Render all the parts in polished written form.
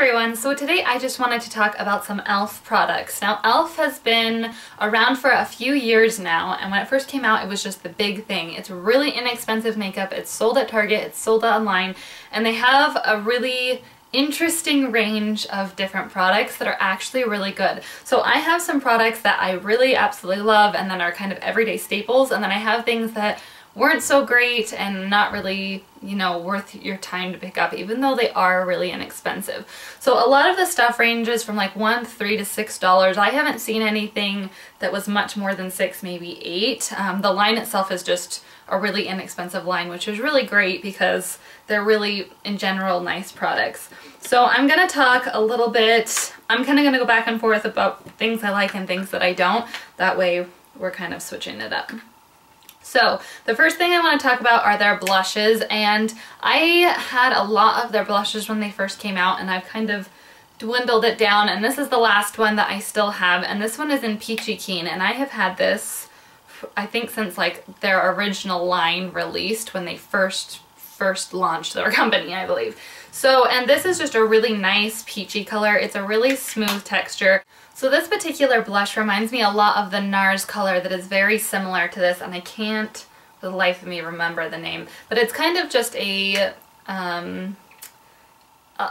everyone, so today I just wanted to talk about some e.l.f. products. Now e.l.f. has been around for a few years now, and when it first came out it was just the big thing. It's really inexpensive makeup, it's sold at Target, it's sold online, and they have a really interesting range of different products that are actually really good. So I have some products that I really absolutely love and then are kind of everyday staples, and then I have things that weren't so great and not really, you know, worth your time to pick up, even though they are really inexpensive. So a lot of the stuff ranges from like $1, $3 to $6. I haven't seen anything that was much more than $6, maybe $8. The line itself is just a really inexpensive line, which is really great because they're really, in general, nice products. So I'm gonna talk a little bit, I'm kind of gonna go back and forth about things I like and things that I don't. That way we're kind of switching it up. So the first thing I want to talk about are their blushes, and I had a lot of their blushes when they first came out and I've kind of dwindled it down, and this is the last one that I still have, and this one is in Peachy Keen, and I have had this I think since like their original line released when they first launched their company, I believe. So, and this is just a really nice peachy color. It's a really smooth texture. So this particular blush reminds me a lot of the NARS color that is very similar to this, and I can't for the life of me remember the name, but it's kind of just a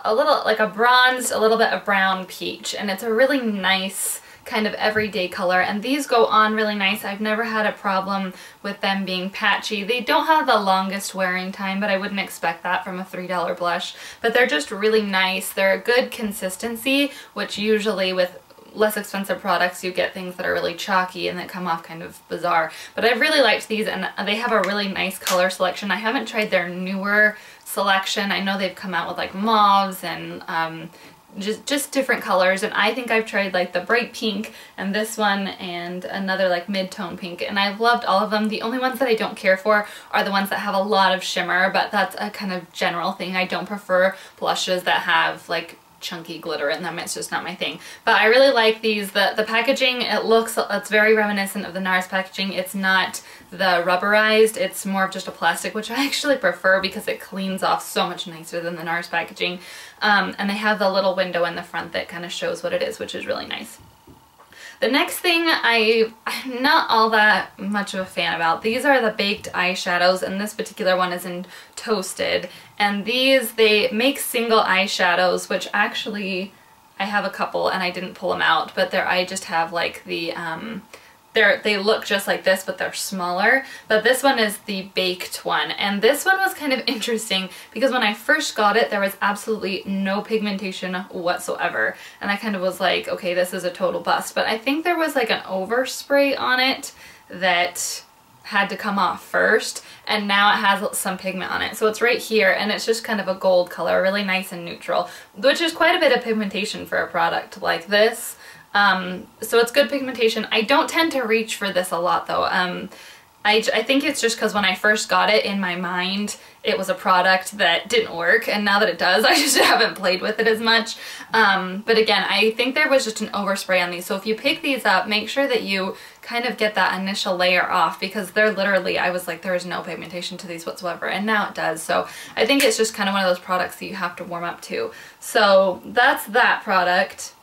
little like a bronze, a little bit of brown peach, and it's a really nice kind of everyday color, and these go on really nice. I've never had a problem with them being patchy. They don't have the longest wearing time, but I wouldn't expect that from a $3 blush, but they're just really nice. They're a good consistency, which usually with less expensive products you get things that are really chalky and that come off kind of bizarre. But I've really liked these, and they have a really nice color selection. I haven't tried their newer selection. I know they've come out with like mauves and just different colors, and I think I've tried like the bright pink and this one and another like mid-tone pink, and I've loved all of them. The only ones that I don't care for are the ones that have a lot of shimmer, but that's a kind of general thing. I don't prefer blushes that have like chunky glitter in them. It's just not my thing. But I really like these. The packaging, it's very reminiscent of the NARS packaging. It's not the rubberized, it's more of just a plastic, which I actually prefer because it cleans off so much nicer than the NARS packaging. And they have the little window in the front that kind of shows what it is, which is really nice. The next thing I'm not all that much of a fan about. These are the baked eyeshadows, and this particular one is in Toasted. And these, they make single eyeshadows, which actually I have a couple and I didn't pull them out, but I just have like the, they look just like this, but they're smaller. But this one is the baked one, and this one was kind of interesting because when I first got it there was absolutely no pigmentation whatsoever, and I kind of was like, okay, this is a total bust. But I think there was like an overspray on it that had to come off first, and now it has some pigment on it. So it's right here, and it's just kind of a gold color, really nice and neutral, which is quite a bit of pigmentation for a product like this. So it's good pigmentation. I don't tend to reach for this a lot though. I think it's just because when I first got it, in my mind it was a product that didn't work, and now that it does I just haven't played with it as much. But again, I think there was just an overspray on these, so if you pick these up, make sure that you kind of get that initial layer off, because they're literally, I was like, there is no pigmentation to these whatsoever, and now it does. So I think it's just kind of one of those products that you have to warm up to. So that's that product.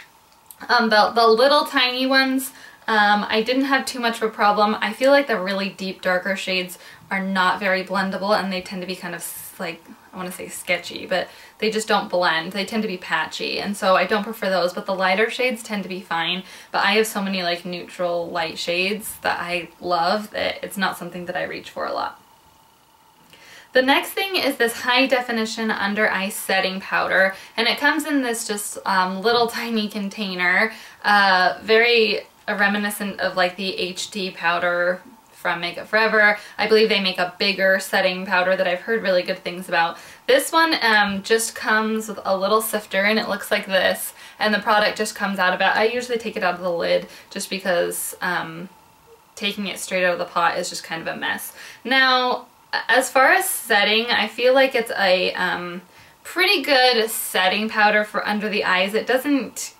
The little tiny ones, I didn't have too much of a problem. I feel like the really deep darker shades are not very blendable, and they tend to be kind of like, I want to say sketchy, but they just don't blend. They tend to be patchy, and so I don't prefer those, but the lighter shades tend to be fine. But I have so many like neutral light shades that I love that it's not something that I reach for a lot. The next thing is this high definition under eye setting powder, and it comes in this just little tiny container, very reminiscent of like the HD powder from Makeup Forever. I believe they make a bigger setting powder that I've heard really good things about. This one just comes with a little sifter, and it looks like this, and the product just comes out of it. I usually take it out of the lid just because taking it straight out of the pot is just kind of a mess. Now, as far as setting, I feel like it's a pretty good setting powder for under the eyes. It doesn't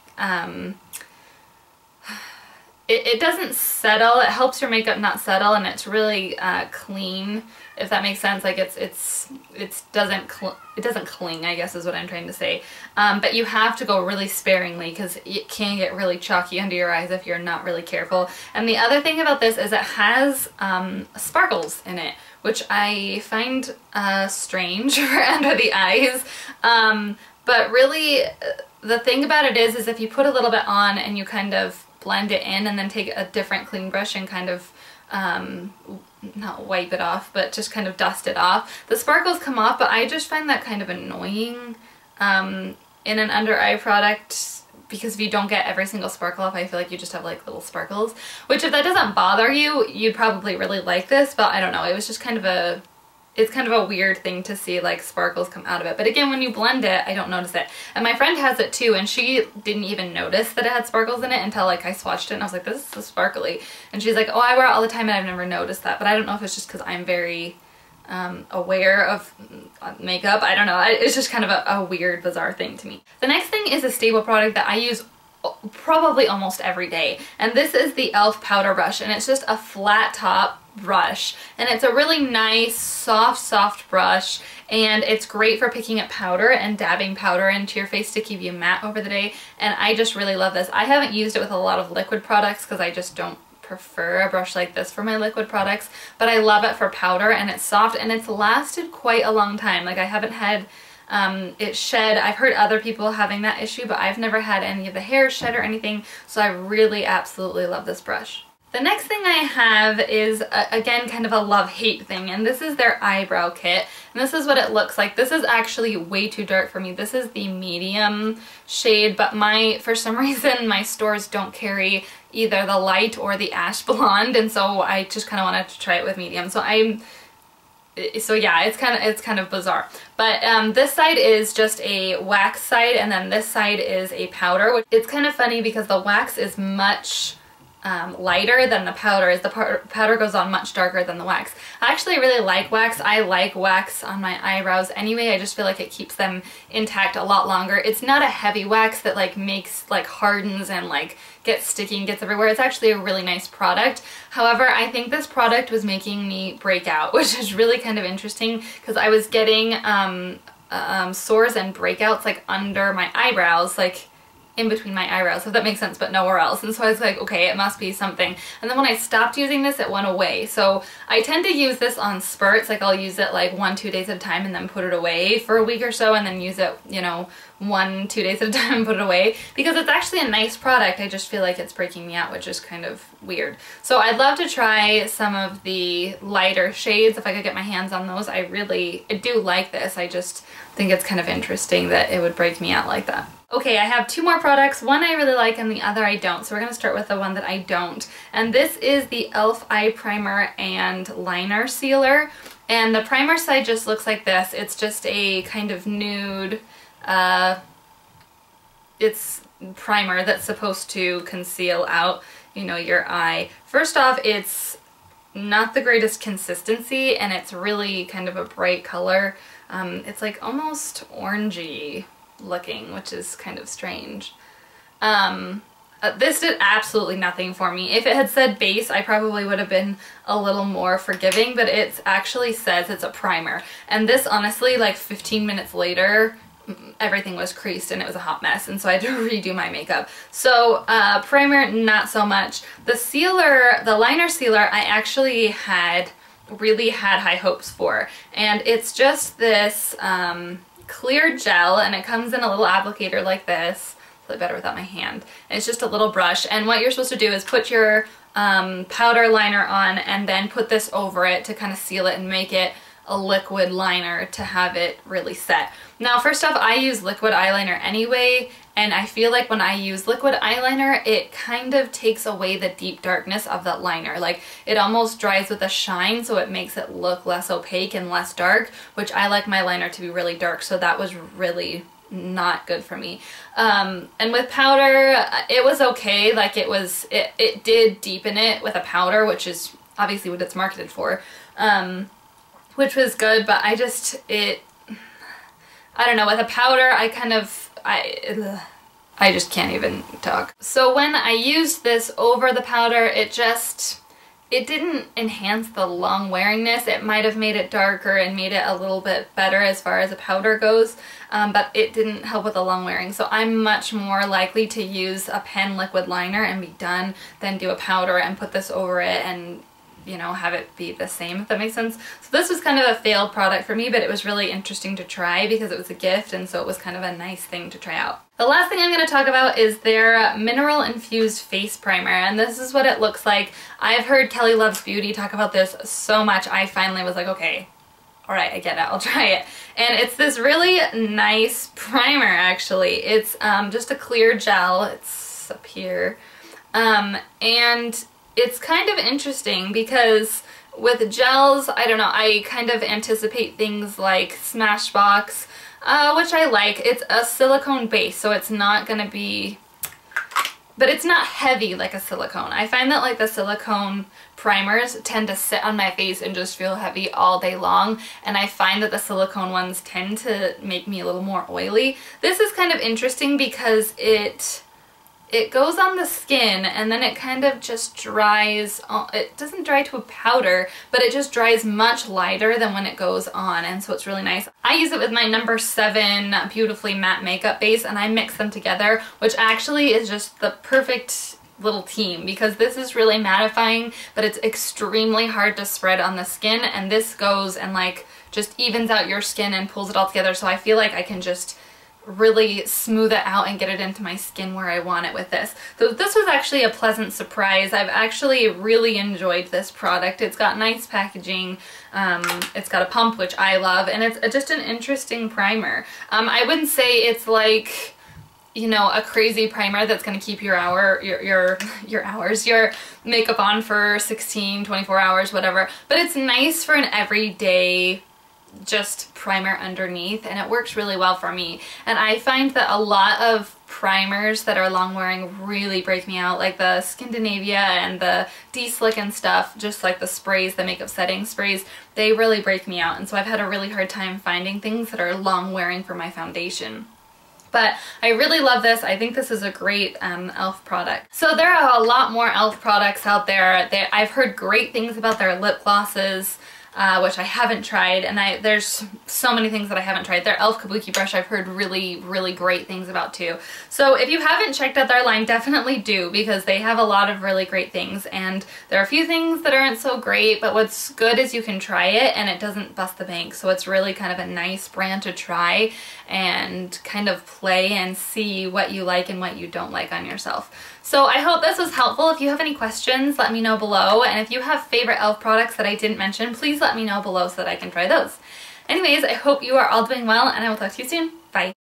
it doesn't settle. It helps your makeup not settle, and it's really clean if that makes sense. Like it doesn't cling, I guess is what I'm trying to say. But you have to go really sparingly because it can get really chalky under your eyes if you're not really careful. And the other thing about this is it has sparkles in it, which I find strange for under the eyes. But really, the thing about it is if you put a little bit on and you kind of blend it in and then take a different clean brush and kind of not wipe it off, but just kind of dust it off, the sparkles come off. But I just find that kind of annoying in an under eye product, because if you don't get every single sparkle off, I feel like you just have like little sparkles, which if that doesn't bother you, you'd probably really like this. But I don't know, it was just kind of a, it's kind of a weird thing to see like sparkles come out of it. But again, when you blend it, I don't notice it. And my friend has it too, and she didn't even notice that it had sparkles in it until like I swatched it and I was like, this is so sparkly. And she's like, oh, I wear it all the time and I've never noticed that. But I don't know if it's just because I'm very aware of makeup. I don't know. It's just kind of a weird, bizarre thing to me. The next thing is a staple product that I use probably almost every day. And this is the e.l.f. powder brush, and it's just a flat top brush, and it's a really nice soft brush, and it's great for picking up powder and dabbing powder into your face to keep you matte over the day. And I just really love this. I haven't used it with a lot of liquid products because I just don't prefer a brush like this for my liquid products, but I love it for powder, and it's soft and it's lasted quite a long time. Like I haven't had it shed. I've heard other people having that issue, but I've never had any of the hairs shed or anything, so I really absolutely love this brush. The next thing I have is, again, kind of a love-hate thing, and this is their eyebrow kit, and this is what it looks like. This is actually way too dark for me. This is the medium shade, but for some reason, my stores don't carry either the light or the ash blonde, and so I just kind of wanted to try it with medium. So yeah, it's kind of bizarre. But this side is just a wax side, and then this side is a powder. It's kind of funny because the wax is much lighter than the powder is. The powder goes on much darker than the wax. I actually really like wax. I like wax on my eyebrows anyway. I just feel like it keeps them intact a lot longer. It's not a heavy wax that like makes like hardens and like gets sticky and gets everywhere. It's actually a really nice product. However, I think this product was making me break out, which is really kind of interesting because I was getting sores and breakouts like under my eyebrows, like in between my eyebrows, if that makes sense, but nowhere else. And so I was like, okay, it must be something. And then when I stopped using this, it went away. So I tend to use this on spurts. Like I'll use it like 1-2 days at a time and then put it away for a week or so, and then use it, you know, 1-2 days at a time and put it away, because it's actually a nice product. I just feel like it's breaking me out, which is kind of weird. So I'd love to try some of the lighter shades if I could get my hands on those. I do like this. I just think it's kind of interesting that it would break me out like that. Okay, I have 2 more products. One I really like and the other I don't. So we're going to start with the one that I don't. And this is the e.l.f. Eye Primer and Liner Sealer. And the primer side just looks like this. It's just a kind of nude, it's primer that's supposed to conceal out, you know, your eye. First off, it's not the greatest consistency, and it's really kind of a bright color. It's like almost orangey looking, which is kind of strange. This did absolutely nothing for me. If it had said base, I probably would have been a little more forgiving, but it actually says it's a primer. And this, honestly, like 15 minutes later, everything was creased and it was a hot mess, and so I had to redo my makeup. So primer, not so much. The sealer, the liner sealer, I actually really had high hopes for, and it's just this clear gel, and it comes in a little applicator like this. It's better without my hand. And it's just a little brush, and what you're supposed to do is put your powder liner on and then put this over it to kind of seal it and make it a liquid liner to have it really set. Now, first off, I use liquid eyeliner anyway, and I feel like when I use liquid eyeliner, it kind of takes away the deep darkness of that liner. Like, it almost dries with a shine, so it makes it look less opaque and less dark, which I like my liner to be really dark, so that was really not good for me. And with powder, it was okay. Like, it did deepen it with a powder, which is obviously what it's marketed for, which was good, but I don't know, with a powder, I just can't even talk. So when I used this over the powder, it just it didn't enhance the long wearingness. It might have made it darker and made it a little bit better as far as a powder goes, but it didn't help with the long wearing. So I'm much more likely to use a pen liquid liner and be done than do a powder and put this over it and, you know, have it be the same, if that makes sense. So this was kind of a failed product for me, but it was really interesting to try because it was a gift, and so it was kind of a nice thing to try out. The last thing I'm going to talk about is their mineral infused face primer, and this is what it looks like. I've heard Kelly Loves Beauty talk about this so much, I finally was like, okay, alright, I get it, I'll try it. And it's this really nice primer, actually. It's just a clear gel. It's up here. And it's kind of interesting because with gels, I don't know, I kind of anticipate things like Smashbox, which I like. It's a silicone base, so it's not going to be, but it's not heavy like a silicone. I find that like the silicone primers tend to sit on my face and just feel heavy all day long, and I find that the silicone ones tend to make me a little more oily. This is kind of interesting because it goes on the skin and then it kind of just dries. It doesn't dry to a powder, but it just dries much lighter than when it goes on, and so it's really nice. I use it with my number 7 Beautifully Matte Makeup Base, and I mix them together, which actually is just the perfect little team because this is really mattifying, but it's extremely hard to spread on the skin, and this goes and like just evens out your skin and pulls it all together, so I feel like I can just really smooth it out and get it into my skin where I want it with this. So this was actually a pleasant surprise. I've actually really enjoyed this product. It's got nice packaging, it's got a pump, which I love, and it's just an interesting primer. I wouldn't say it's like, you know, a crazy primer that's going to keep your makeup on for 16, 24 hours, whatever, but it's nice for an everyday just primer underneath, and it works really well for me. And I find that a lot of primers that are long wearing really break me out, like the Skindinavia and the D-Slick and stuff, just like the sprays, the makeup setting sprays, they really break me out, and so I've had a really hard time finding things that are long wearing for my foundation. But I really love this. I think this is a great e.l.f. product. So there are a lot more e.l.f. products out there. I've heard great things about their lip glosses, which I haven't tried, and there's so many things that I haven't tried. Their e.l.f. Kabuki brush I've heard really, really great things about too. So if you haven't checked out their line, definitely do, because they have a lot of really great things, and there are a few things that aren't so great, but what's good is you can try it and it doesn't bust the bank, so it's really kind of a nice brand to try and kind of play and see what you like and what you don't like on yourself. So I hope this was helpful. If you have any questions, let me know below, and if you have favorite e.l.f. products that I didn't mention, please let me know below so that I can try those. Anyways, I hope you are all doing well, and I will talk to you soon. Bye!